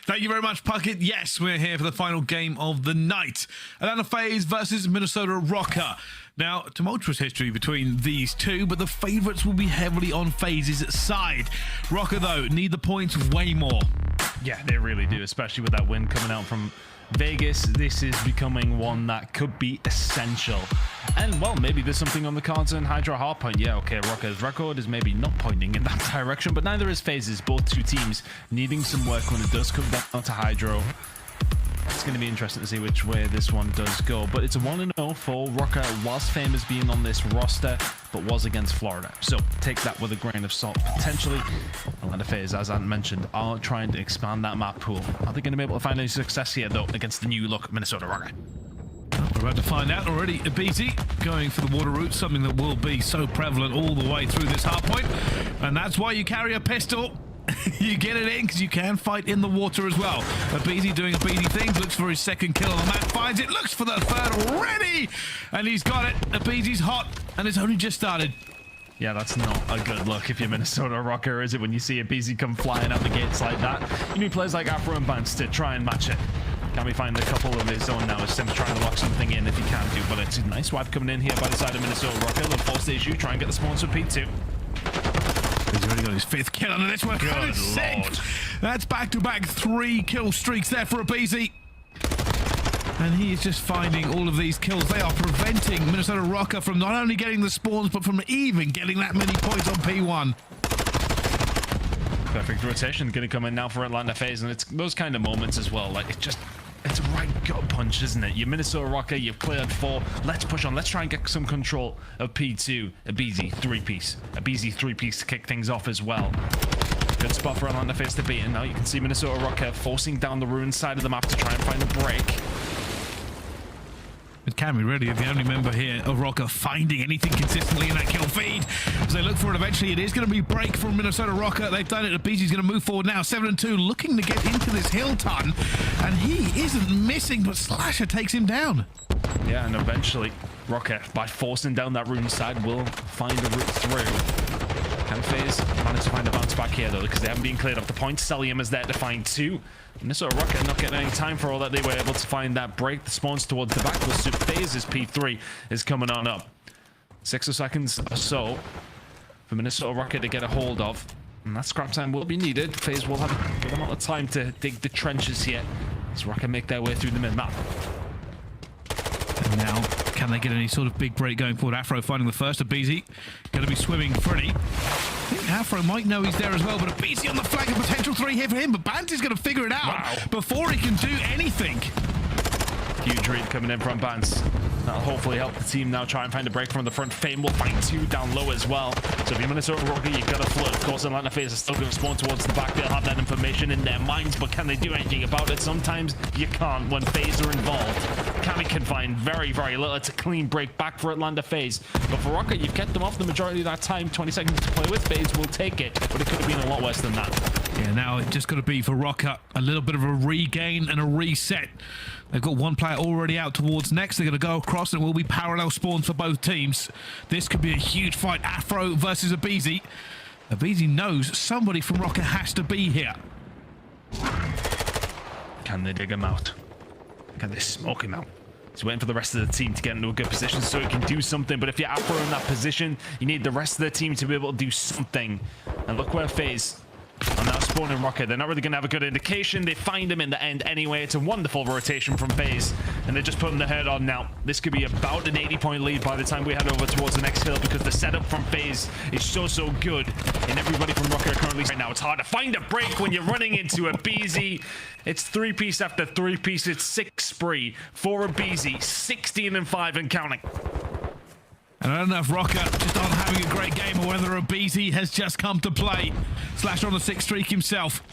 Thank you very much, Puckett. Yes, we're here for the final game of the night. Atlanta FaZe versus Minnesota Rokkr. Now, tumultuous history between these two, but the favourites will be heavily on FaZe's side. Rokkr, though, need the points way more. Yeah, they really do, especially with that win coming out from Vegas. This is becoming one that could be essential. And, well, maybe there's something on the cards in Hydra Hardpoint. Yeah, okay, Rokkr's record is maybe not pointing in that direction, but neither is FaZe's. Both two teams needing some work when it does come down to Hydro. It's going to be interesting to see which way this one does go. But it's a 1-0 for Rokkr, whilst famous being on this roster, but was against Florida. So take that with a grain of salt. Potentially, Atlanta FaZe, as I mentioned, are trying to expand that map pool. Are they going to be able to find any success here, though, against the new look Minnesota Rokkr? We're about to find out already. Abezy going for the water route, something that will be so prevalent all the way through this hardpoint. And that's why you carry a pistol. You get it in because you can fight in the water as well. Abezy doing Abezy things, looks for his second kill on the map, finds it, looks for the third already, and he's got it. Abezy's hot, and it's only just started. Yeah, that's not a good look if you're Minnesota Rokkr, is it, when you see Abezy come flying out the gates like that? You need players like Afro and Bance to try and match it. Can we find a couple of his own now as Sim's trying to lock something in if he can do, but it's a nice wipe coming in here by the side of Minnesota Rokkr. They'll force the issue, try and get the spawns for P2. He's already got his 5th kill under this one. Good Lord. That's back-to-back 3 kill streaks there for Abezy. And he is just finding all of these kills. They are preventing Minnesota Rokkr from not only getting the spawns, but from even getting that many points on P1. Perfect rotation going to come in now for Atlanta FaZe, and it's those kind of moments as well. Like, it's a right gut punch, isn't it? You're Minnesota Rokkr, you've cleared 4. Let's push on. Let's try and get some control of P2. Abezy 3-piece. Abezy 3-piece to kick things off as well. Good spot for Atlanta FaZe to be in. Now you can see Minnesota Rokkr forcing down the ruined side of the map to try and find a break. But Cammy really are the only member here of Rokkr finding anything consistently in that kill feed. As they look for it eventually, it is going to be break from Minnesota Rokkr. They've done it. Abezy's going to move forward now. 7-2, looking to get into this hill ton. And he isn't missing, but Slasher takes him down. Yeah, and eventually Rokkr, by forcing down that ruined side, will find a route through. Can FaZe manage to find a bounce back here, though, because they haven't been cleared off the point. Celium is there to find 2. Minnesota Rokkr not getting any time for all that. They were able to find that break. The spawns towards the back will suit FaZe's P3 is coming on up. 6 seconds or so for Minnesota Rokkr to get a hold of. And that scrap time will be needed. FaZe will have a good amount of time to dig the trenches here as Rokkr make their way through the mid-map. And now, can they get any sort of big break going forward? Afro finding the first. Abezy going to be swimming pretty. I think Afro might know he's there as well, but Abezy on the flank, a potential 3 here for him, but Bance is going to figure it out before he can do anything. Huge read coming in from Bance. That'll hopefully help the team now try and find a break from the front. Fame will find 2 down low as well. So if you're Minnesota Rokkr, you've got to flood. Of course, Atlanta FaZe is still going to spawn towards the back. They'll have that information in their minds, but can they do anything about it? Sometimes you can't when FaZe are involved. Cammy can find very, very little. It's a clean break back for Atlanta FaZe. But for Rokkr, you've kept them off the majority of that time. 20 seconds to play with. FaZe will take it, but it could have been a lot worse than that. Yeah, now it's just got to be for Rokkr a little bit of a regain and a reset. They've got one player already out towards next. They're going to go across and it will be parallel spawns for both teams. This could be a huge fight. Afro versus Abezy. Abezy knows somebody from Rokkr has to be here. Can they dig him out? Can they smoke him out? He's waiting for the rest of the team to get into a good position so he can do something. But if you're Afro in that position, you need the rest of the team to be able to do something. And look where FaZe are now spawning Rokkr. They're not really going to have a good indication. They find him in the end anyway. It's a wonderful rotation from FaZe, and they're just putting the head on now. This could be about an 80-point lead by the time we head over towards the next hill, because the setup from FaZe is so good, and everybody from Rokkr currently right now. It's hard to find a break when you're running into Abezy. It's 3-piece after 3-piece. It's 6 spree for Abezy, 16-5 and counting. And I don't know if Rokkr just aren't having a great game or whether Abezy has just come to play. Slasher on the 6th streak himself.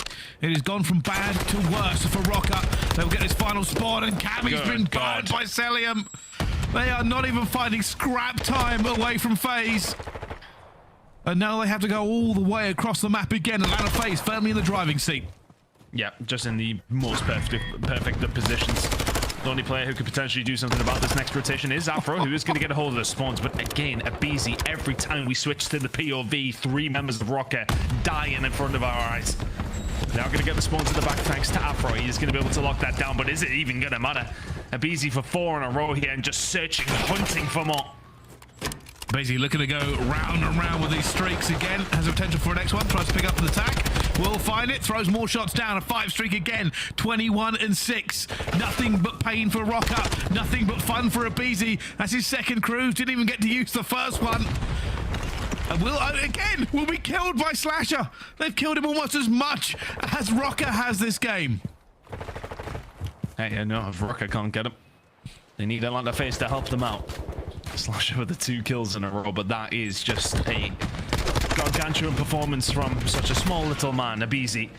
It has gone from bad to worse for Rokkr. They'll get his final spawn, and Cammy's been burned by Celium. They are not even finding scrap time away from FaZe. And now they have to go all the way across the map again. Atlanta FaZe firmly in the driving seat. Yeah, just in the most perfect of positions. The only player who could potentially do something about this next rotation is Afro, who is going to get a hold of the spawns. But again, Abezy, every time we switch to the POV, 3 members of Rokkr dying in front of our eyes. Now going to get the spawn to the back thanks to Afro. He's going to be able to lock that down, but is it even going to matter? Abezy for 4 in a row here and just searching, hunting for more. Basically looking to go round and round with these streaks again. Has a potential for a next one. Tries to pick up the attack. Will find it. Throws more shots down. A 5 streak again. 21 and 6. Nothing but pain for Rokkr. Nothing but fun for Abezy. That's his second cruise. Didn't even get to use the first one. And will be killed by Slasher. They've killed him almost as much as Rokkr has this game. Hey, no, if Rokkr can't get him, they need Atlanta Face to help them out. Slasher with the 2 kills in a row, but that is just a gargantuan performance from such a small little man. Abezy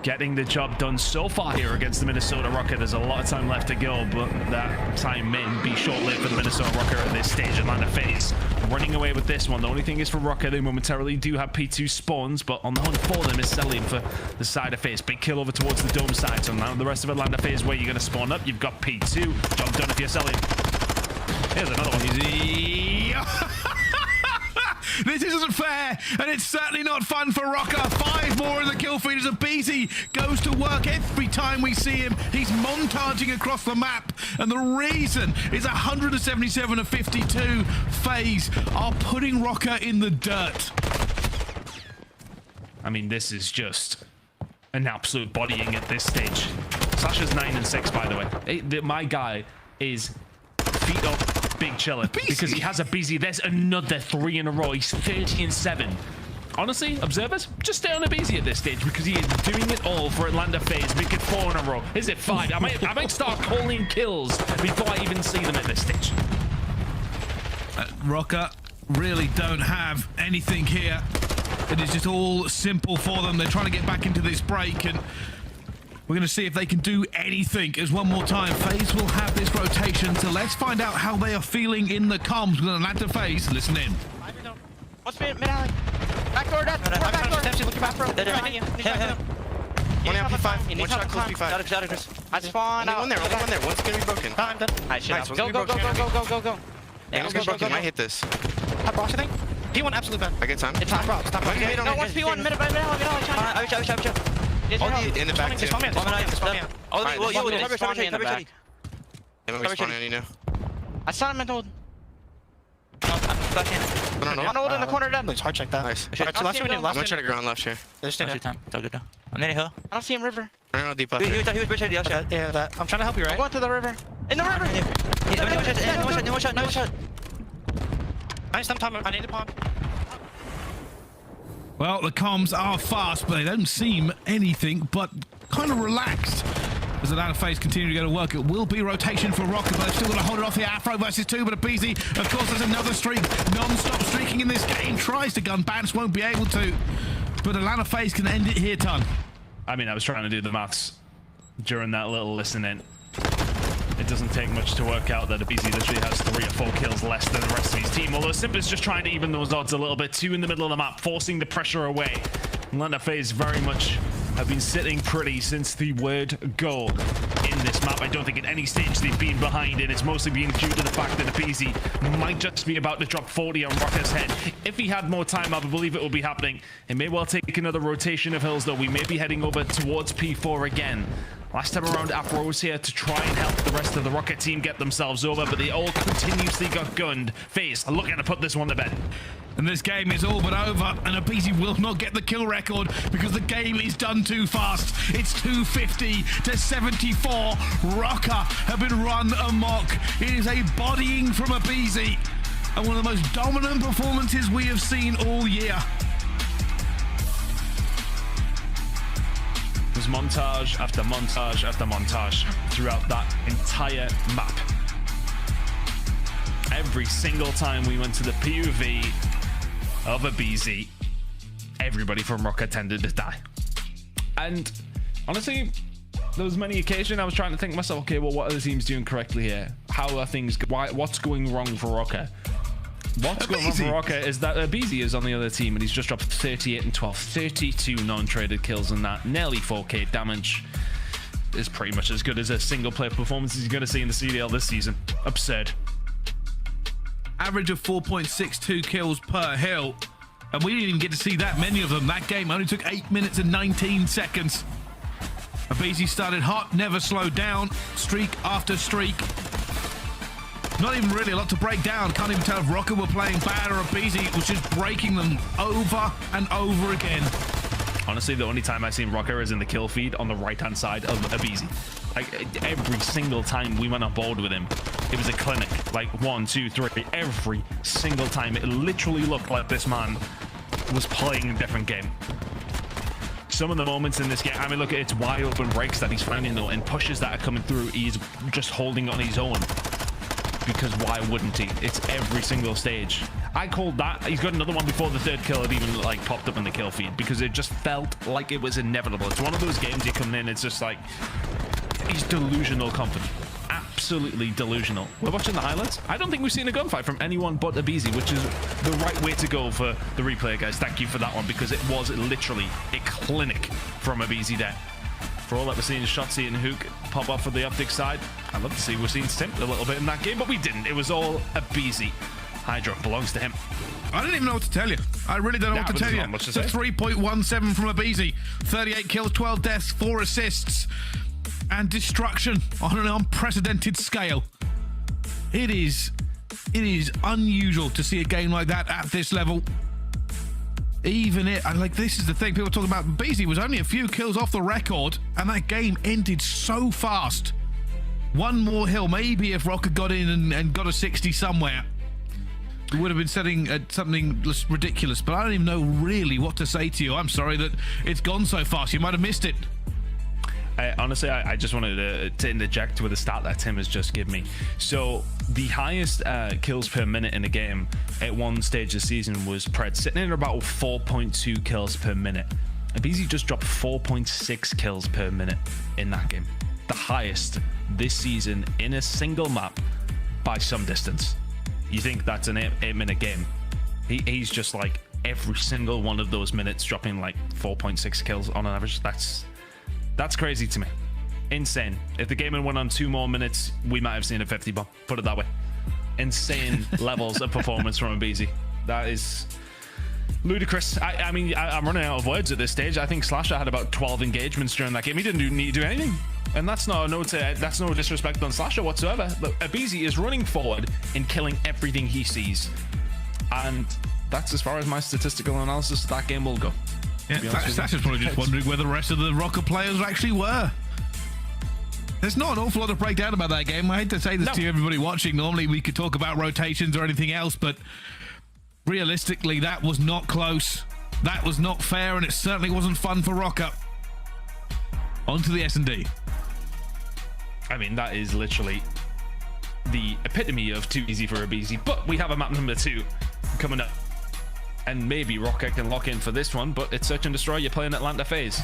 getting the job done so far here against the Minnesota Rokkr. There's a lot of time left to go, but that time may be short-lived for the Minnesota Rokkr at this stage. Atlanta Face running away with this one. The only thing is for Rokkr, they momentarily do have P2 spawns, but on the hunt for them is Celine for the side of Face. Big kill over towards the dome side. So now the rest of Atlanta Face, where you're going to spawn up, you've got P2. Job done if you're Celine. Here's another one. Easy. This isn't fair, and it's certainly not fun for Rokkr. 5 more in the kill feed as Abezy goes to work every time we see him. He's montaging across the map, and the reason is 177 of 52 FaZe are putting Rokkr in the dirt. I mean, this is just an absolute bodying at this stage. Sasha's 9 and 6, by the way. My guy is feet up, big chiller, because he has Abezy. There's another 3 in a row. He's 30 and 7. Honestly, observers, just stay on Abezy at this stage because he is doing it all for Atlanta FaZe. Make it 4 in a row. Is it 5? I might start calling kills before I even see them at this stage. Rokkr really don't have anything here. It is just all simple for them. They're trying to get back into this break, and we're going to see if they can do anything. As one more time, FaZe will have this rotation, so let's find out how they are feeling in the comms with Atlanta FaZe. Listen in. What's mid alley? Back door, dead. Back door. Look back, bro. They're behind you. One on P5. One shot close P5. I spawned out. Only one there. One's gonna be broken. I'm done. Alright, shit. Nice, Go. one's gonna be broken. Might hit this. Top box, I think. P1 absolute bad. I get time. It's top box. Top box. Okay, No, one's P1. Mid alley. I will in the back too. Spawn me in. Alright, Well, you cover in the back. They might be spawning on you now. I saw him in hold. No, I'm stuck in. No. On hold in the corner, dead. Let's hard check that. Nice. I'm I'm gonna try to ground left here. There's still time. I'm in hill. I don't see him river. I don't know deep left. He was bridge the shot. Yeah, that. I'm trying to help you, I'm right? going to the river. In the river. No shot. Nice, I need a pond. Well, the comms are fast, but they don't seem anything but kind of relaxed. As Atlanta FaZe continue to go to work, it will be rotation for Rokkr, but they've still got to hold it off here. Afro versus 2, but Abezy, of course, there's another streak. Non-stop streaking in this game. Tries to gun, Bats won't be able to. But Atlanta FaZe can end it here, Ton. I mean, I was trying to do the maths during that little listening. It doesn't take much to work out that Abezy literally has 3 or 4 kills less than the rest of his team. Although Simple's just trying to even those odds a little bit. 2 in the middle of the map, forcing the pressure away. Atlanta FaZe very much have been sitting pretty since the word go in this map. I don't think at any stage they've been behind, and it's mostly been due to the fact that Abezy might just be about to drop 40 on Rokkr's head. If he had more time, I believe it will be happening. It may well take another rotation of hills, though. We may be heading over towards P4 again. Last time around, Afro was here to try and help the rest of the Rokkr team get themselves over, but they all continuously got gunned. FaZe are looking to put this one to bed. And this game is all but over, and Abezy will not get the kill record because the game is done too fast. It's 250 to 74. Rokkr have been run amok. It is a bodying from Abezy, and one of the most dominant performances we have seen all year. It was montage after montage after montage throughout that entire map. Every single time we went to the POV of Abezy, everybody from Rokkr tended to die. And honestly, there was many occasions I was trying to think to myself, okay, well, what are the teams doing correctly here? How are things, what's going wrong for Rokkr? What's going on for Rokkr is that Abezy is on the other team and he's just dropped 38 and 12, 32 non-traded kills and that, nearly 4k damage. Is pretty much as good as a single player performance as you're going to see in the CDL this season. Absurd. Average of 4.62 kills per hill. And we didn't even get to see that many of them. That game only took 8 minutes and 19 seconds. Abezy started hot, never slowed down, streak after streak. Not even really a lot to break down. Can't even tell if Rokkr were playing bad or Abezy was just breaking them over and over again. Honestly, the only time I've seen Rokkr is in the kill feed on the right-hand side of Abezy. Like, every single time we went on board with him, it was a clinic. Like, 1, 2, 3. Every single time. It literally looked like this man was playing a different game. Some of the moments in this game, I mean, look at its wide open breaks that he's finding, though, and pushes that are coming through. He's just holding on his own. Because why wouldn't he? It's every single stage. I called that. He's got another one before the third kill had even like popped up in the kill feed, because it just felt like it was inevitable. It's one of those games you come in, it's just like, he's delusional confident. Absolutely delusional. We're watching the highlights. I don't think we've seen a gunfight from anyone but Abezy, which is the right way to go for the replay, guys. Thank you for that one, because it was literally a clinic from Abezy there. For all that we're seeing Shotzi and Hook pop off for the optic side, I'd love to see we're seeing Stimp a little bit in that game, but we didn't. It was all Abezy. Hydra belongs to him. I don't even know what to tell you. I really don't know what to tell you. It's a 3.17 from Abezy. 38 kills, 12 deaths, 4 assists, and destruction on an unprecedented scale. It is unusual to see a game like that at this level. Even it, like, this is the thing people talk about. Abezy was only a few kills off the record, and that game ended so fast. One more hill, maybe if Rokkr got in and got a 60 somewhere, we would have been setting something ridiculous. But I don't even know really what to say to you. I'm sorry that it's gone so fast. You might have missed it. Honestly, I just wanted to interject with a stat that Tim has just given me. So the highest kills per minute in a game at one stage this season was Pred, sitting in about 4.2 kills per minute. Abezy just dropped 4.6 kills per minute in that game. The highest this season in a single map by some distance. You think that's an 8-minute game? He's just like every single one of those minutes dropping like 4.6 kills on an average. That's crazy to me. Insane. If the game had went on 2 more minutes, we might have seen a 50 bomb. Put it that way. Insane levels of performance from Abezy. That is ludicrous. I mean, I'm running out of words at this stage. I think Slasher had about 12 engagements during that game. He didn't need to do anything. And that's no disrespect on Slasher whatsoever. Look, Abezy is running forward and killing everything he sees. And that's as far as my statistical analysis of that game will go. Yeah, Slasher's probably just wondering where the rest of the Rokkr players actually were. There's not an awful lot of breakdown about that game. I hate to say this to everybody watching. Normally we could talk about rotations or anything else, but realistically, that was not close. That was not fair, and it certainly wasn't fun for Rokkr. On to the S&D. I mean, that is literally the epitome of too easy for Abezy, but we have a map number 2 coming up. And maybe Rokkr can lock in for this one, but it's Search and Destroy. You're playing Atlanta FaZe.